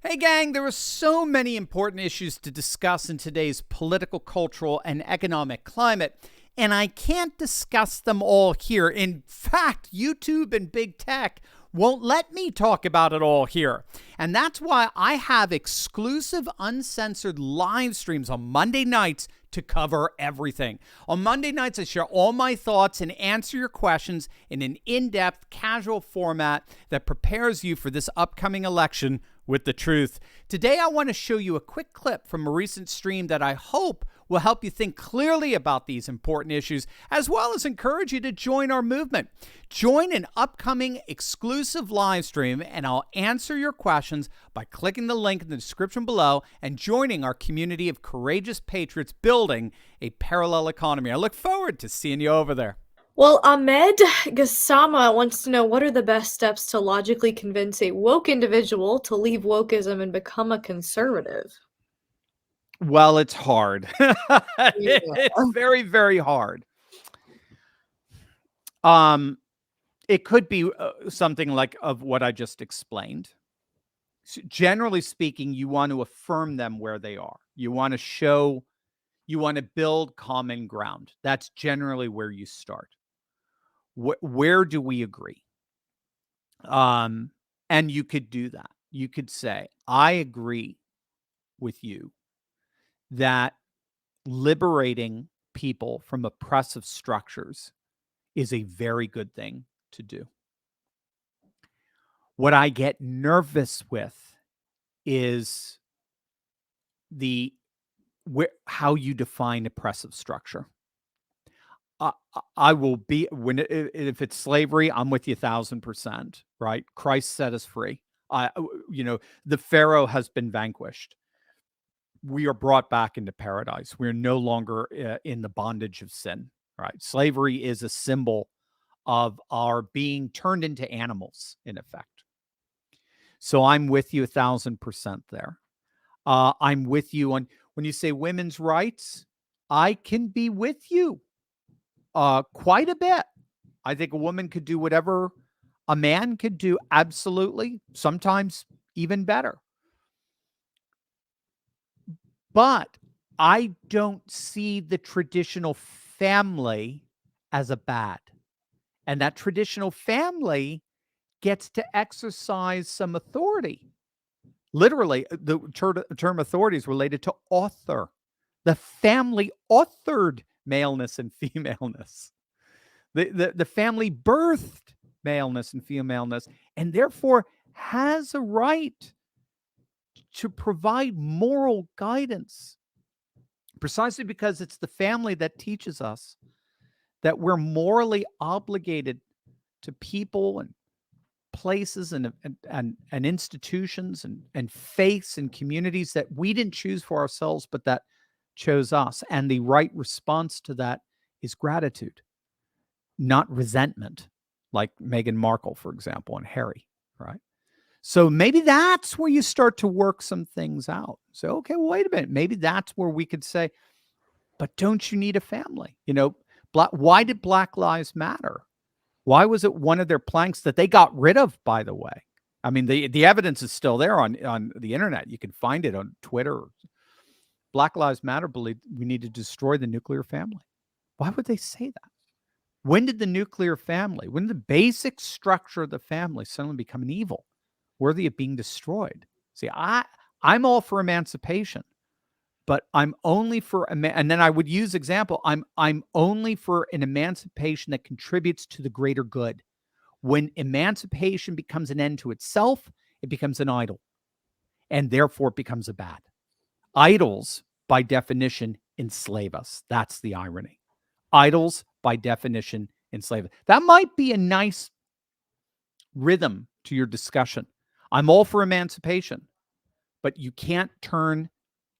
Hey, gang, there are so many important issues to discuss in today's political, cultural, and economic climate, and I can't discuss them all here. In fact, YouTube and big tech won't let me talk about it all here. And that's why I have exclusive, uncensored live streams on Monday nights to cover everything. On Monday nights, I share all my thoughts and answer your questions in an in-depth, casual format that prepares you for this upcoming election with the truth. Today, I want to show you a quick clip from a recent stream that I hope will help you think clearly about these important issues, as well as encourage you to join our movement. Join an upcoming exclusive live stream, and I'll answer your questions by clicking the link in the description below and joining our community of courageous patriots building a parallel economy. I look forward to seeing you over there. Well, Ahmed Gassama wants to know what are the best steps to logically convince a woke individual to leave wokeism and become a conservative? Well, it's hard. Yeah. It's very, very hard. It could be something like of what I just explained. So generally speaking, you want to affirm them where they are. You want to show, you want to build common ground. That's generally where you start. Where do we agree? And you could do that. You could say, I agree with you that liberating people from oppressive structures is a very good thing to do. What I get nervous with is how you define oppressive structure. I will be if it's slavery, I'm with you 1,000%, right? Christ set us free. The Pharaoh has been vanquished. We are brought back into paradise. We're no longer in the bondage of sin, right? Slavery is a symbol of our being turned into animals, in effect. So I'm with you 1,000% there. I'm with you on when you say women's rights. I can be with you quite a bit. I think a woman could do whatever a man could do, absolutely, sometimes even better. But I don't see the traditional family as a bad. And that traditional family gets to exercise some authority. Literally, the term authority is related to author. The family authored maleness and femaleness. The family birthed maleness and femaleness, and therefore has a right to provide moral guidance, precisely because it's the family that teaches us that we're morally obligated to people and places and institutions and faiths and communities that we didn't choose for ourselves, but that chose us. And the right response to that is gratitude, not resentment, like Meghan Markle, for example, and Harry, right? So maybe that's where you start to work some things out. So, okay, well, wait a minute. Maybe that's where we could say, but don't you need a family? Why did Black Lives Matter? Why was it one of their planks that they got rid of, by the way? I mean, the evidence is still there on the internet. You can find it on Twitter. Black Lives Matter believed we need to destroy the nuclear family. Why would they say that? When did the basic structure of the family suddenly become an evil, worthy of being destroyed? See, I'm all for emancipation, but I'm only for and then I would use example. I'm only for an emancipation that contributes to the greater good. When emancipation becomes an end to itself, it becomes an idol, and therefore it becomes a bad. Idols, by definition, enslave us. That's the irony. Idols, by definition, enslave us. That might be a nice rhythm to your discussion. I'm all for emancipation, but you can't turn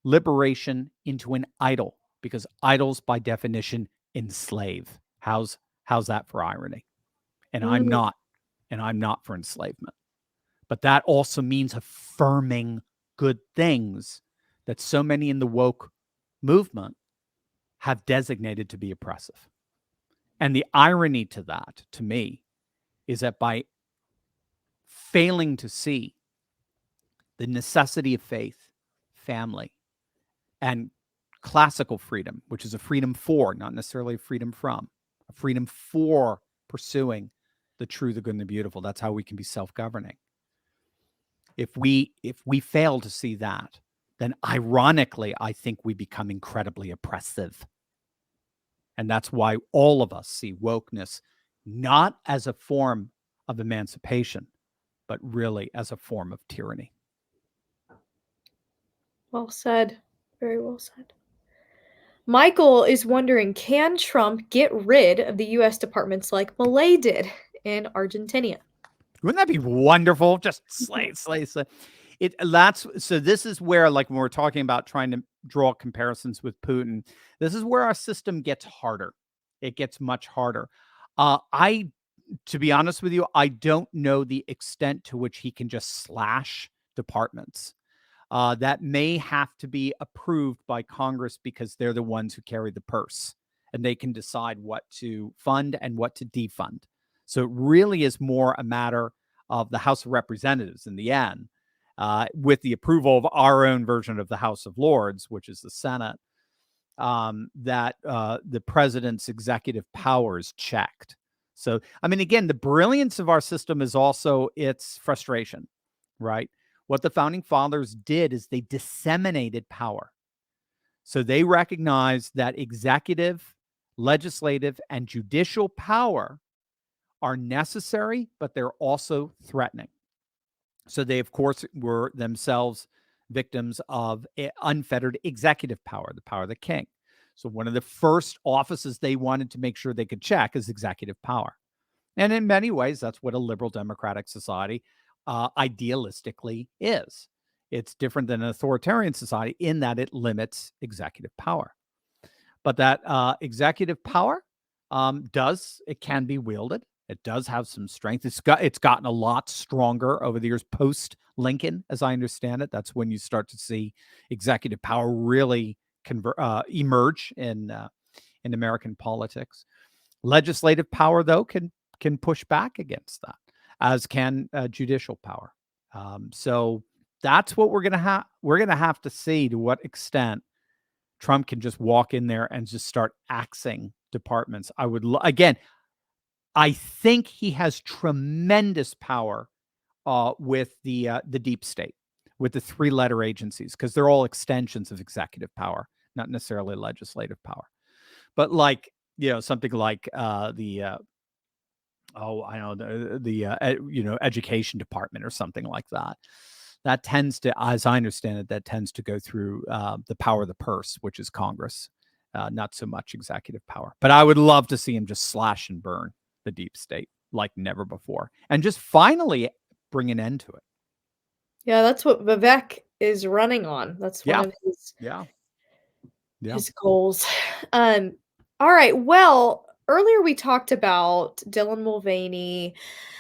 liberation into an idol, because idols, by definition, enslave. How's that for irony? And I'm not for enslavement. But that also means affirming good things that so many in the woke movement have designated to be oppressive. And the irony to that, to me, is that by failing to see the necessity of faith, family, and classical freedom, which is a freedom for, not necessarily a freedom from, a freedom for pursuing the true, the good, and the beautiful. That's how we can be self-governing. If we fail to see that, then ironically, I think we become incredibly oppressive. And that's why all of us see wokeness not as a form of emancipation, but really as a form of tyranny. Well said. Very well said. Michael is wondering, can Trump get rid of the US departments like Malay did in Argentina? Wouldn't that be wonderful? Just slay. So this is where, like, when we're talking about trying to draw comparisons with Putin, this is where our system gets harder. It gets much harder. To be honest with you, I don't know the extent to which he can just slash departments. That may have to be approved by Congress because they're the ones who carry the purse and they can decide what to fund and what to defund. So it really is more a matter of the House of Representatives in the end, with the approval of our own version of the House of Lords, which is the Senate, that the president's executive powers checked. So, I mean, again, the brilliance of our system is also its frustration, right? What the founding fathers did is they disseminated power. So they recognized that executive, legislative, and judicial power are necessary, but they're also threatening. So they, of course, were themselves victims of unfettered executive power, the power of the king. So one of the first offices they wanted to make sure they could check is executive power. And in many ways, that's what a liberal democratic society idealistically is. It's different than an authoritarian society in that it limits executive power. But that executive power it can be wielded. It does have some strength. It's gotten a lot stronger over the years post Lincoln, as I understand it. That's when you start to see executive power really emerge in American politics. Legislative power, though, can push back against that, as can judicial power. So that's what we're gonna have to see, to what extent Trump can just walk in there and just start axing departments. I think he has tremendous power with the deep state, with the three-letter agencies, because they're all extensions of executive power, not necessarily legislative power. But something like education department or something like that. That tends to, as I understand it, go through the power of the purse, which is Congress, not so much executive power. But I would love to see him just slash and burn the deep state like never before, and just finally bring an end to it. Yeah, that's what Vivek is running on. That's one of his goals. All right. Well, earlier we talked about Dylan Mulvaney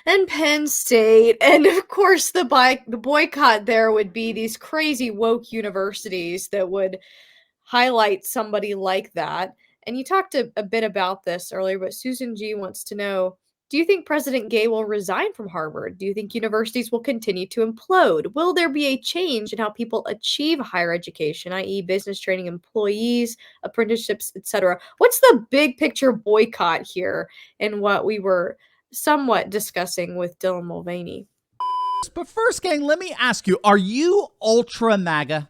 and Penn State, and of course the boycott there would be these crazy woke universities that would highlight somebody like that. And you talked a bit about this earlier, but Susan G wants to know, do you think President Gay will resign from Harvard? Do you think universities will continue to implode? Will there be a change in how people achieve higher education, i.e. business training, employees, apprenticeships, etc.? What's the big picture boycott here and what we were somewhat discussing with Dylan Mulvaney? But first, gang, let me ask you, are you ultra MAGA?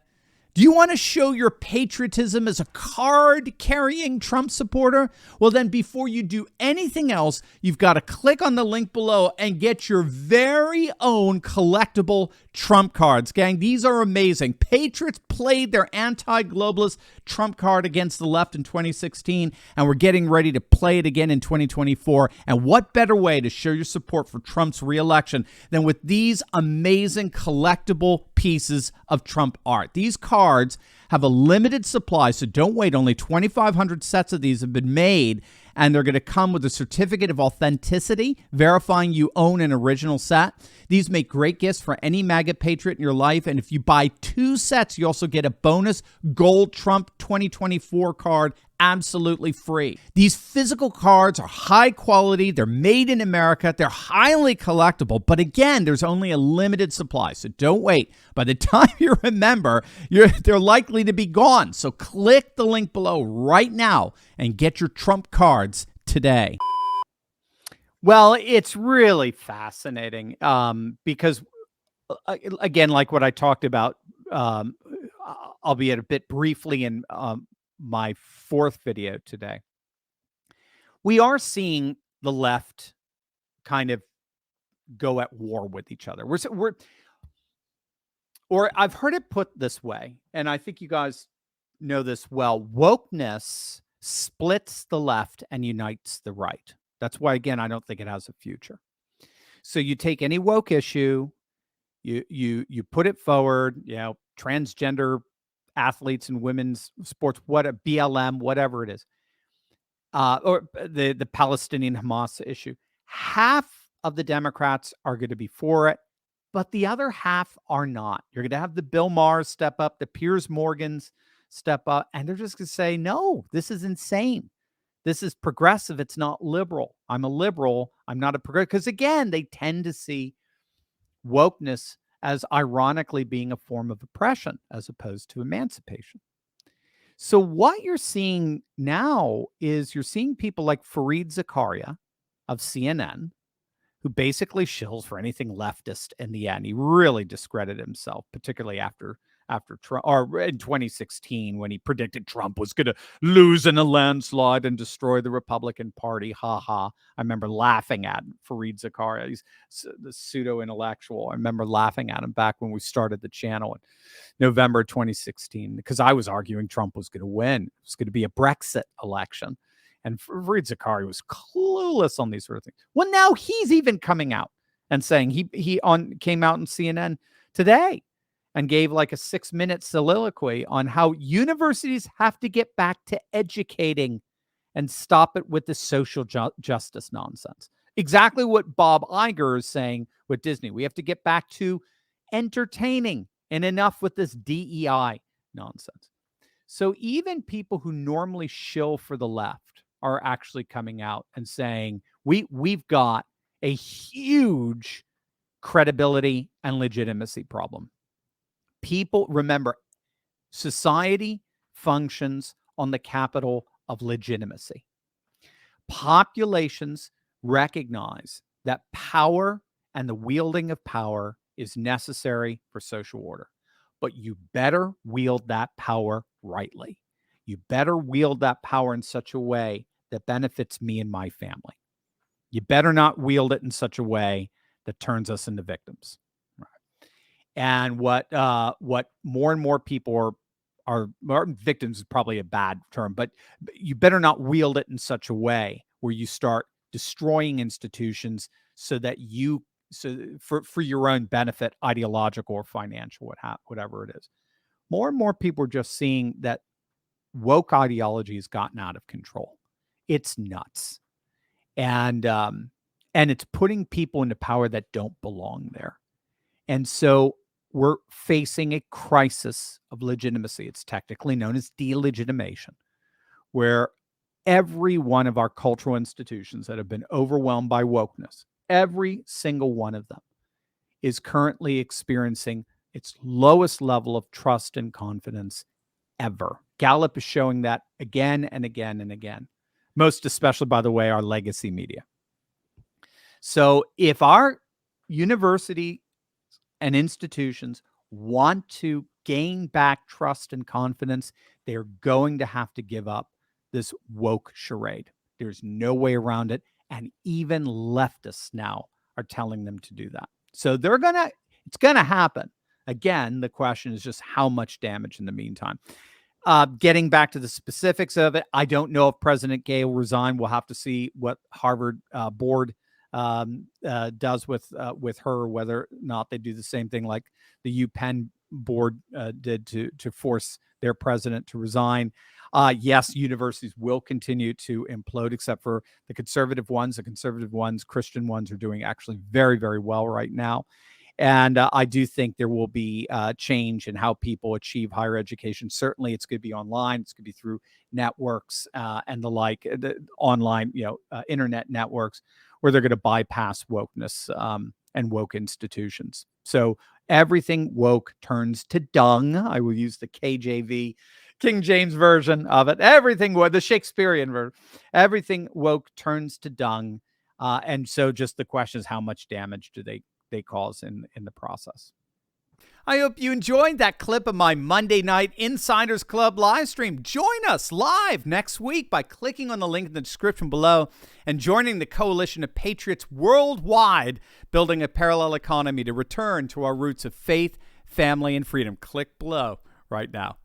Do you want to show your patriotism as a card-carrying Trump supporter? Well, then before you do anything else, you've got to click on the link below and get your very own collectible Trump cards. Gang, these are amazing. Patriots played their anti-globalist Trump card against the left in 2016, and we're getting ready to play it again in 2024. And what better way to show your support for Trump's re-election than with these amazing collectible pieces of Trump art? These cards have a limited supply, so don't wait. Only 2,500 sets of these have been made, and they're going to come with a certificate of authenticity verifying you own an original set. These make great gifts for any MAGA patriot in your life, and if you buy 2 sets, you also get a bonus gold Trump 2024 card absolutely free. These physical cards are high quality. They're made in America. They're highly collectible. But again, there's only a limited supply. So don't wait. By the time you remember, they're likely to be gone. So click the link below right now and get your Trump cards today. Well, it's really fascinating because, again, like what I talked about, albeit a bit briefly in my fourth video today, we are seeing the left kind of go at war with each other. Or I've heard it put this way, and I think you guys know this well. Wokeness splits the left and unites the right. That's why, again, I don't think it has a future. So you take any woke issue, you put it forward, transgender athletes in women's sports, what a BLM, whatever it is, or the Palestinian Hamas issue. Half of the Democrats are going to be for it, but the other half are not. You're going to have the Bill Maher's step up, the Piers Morgans step up, and they're just going to say, no, this is insane. This is progressive. It's not liberal. I'm a liberal. I'm not a progressive. Because again, they tend to see wokeness as ironically being a form of oppression as opposed to emancipation. So what you're seeing now is you're seeing people like Fareed Zakaria of CNN, who basically shills for anything leftist in the end. He really discredited himself, particularly after Trump, or in 2016 when he predicted Trump was going to lose in a landslide and destroy the Republican Party. Ha ha. I remember laughing at Fareed Zakaria. He's the pseudo-intellectual. I remember laughing at him back when we started the channel in November 2016 because I was arguing Trump was going to win. It was going to be a Brexit election. And Fareed Zakaria was clueless on these sort of things. Well, now he's even coming out and saying he came out on CNN today and gave like a 6-minute soliloquy on how universities have to get back to educating and stop it with the social justice nonsense. Exactly what Bob Iger is saying with Disney. We have to get back to entertaining and enough with this DEI nonsense. So even people who normally shill for the left are actually coming out and saying, we've got a huge credibility and legitimacy problem. People, remember, society functions on the capital of legitimacy. Populations recognize that power and the wielding of power is necessary for social order. But you better wield that power rightly. You better wield that power in such a way that benefits me and my family. You better not wield it in such a way that turns us into victims. Right. And what more and more people are victims is probably a bad term, but you better not wield it in such a way where you start destroying institutions so that for your own benefit, ideological or financial, whatever it is. More and more people are just seeing that woke ideology has gotten out of control. It's nuts. And it's putting people into power that don't belong there. And so we're facing a crisis of legitimacy. It's technically known as delegitimation, where every one of our cultural institutions that have been overwhelmed by wokeness, every single one of them, is currently experiencing its lowest level of trust and confidence ever. Gallup is showing that again and again and again, most especially, by the way, our legacy media. So if our university and institutions want to gain back trust and confidence, they're going to have to give up this woke charade. There's no way around it. And even leftists now are telling them to do that. So it's going to happen. Again, the question is just how much damage in the meantime. Getting back to the specifics of it, I don't know if President Gay will resign. We'll have to see what Harvard board does with her, whether or not they do the same thing like the UPenn board did to force their president to resign. Yes, universities will continue to implode, except for the conservative ones. The conservative ones, Christian ones, are doing actually very, very well right now. And I do think there will be change in how people achieve higher education. Certainly, it's going to be online. It's going to be through networks and the like, the online, internet networks, where they're going to bypass wokeness and woke institutions. So everything woke turns to dung. I will use the KJV, King James version of it. Everything, the Shakespearean version, everything woke turns to dung. And so just the question is, how much damage do they cause in the process? I hope you enjoyed that clip of my Monday night Insiders Club live stream. Join us live next week by clicking on the link in the description below and joining the coalition of patriots worldwide, building a parallel economy to return to our roots of faith, family, and freedom. Click below right now.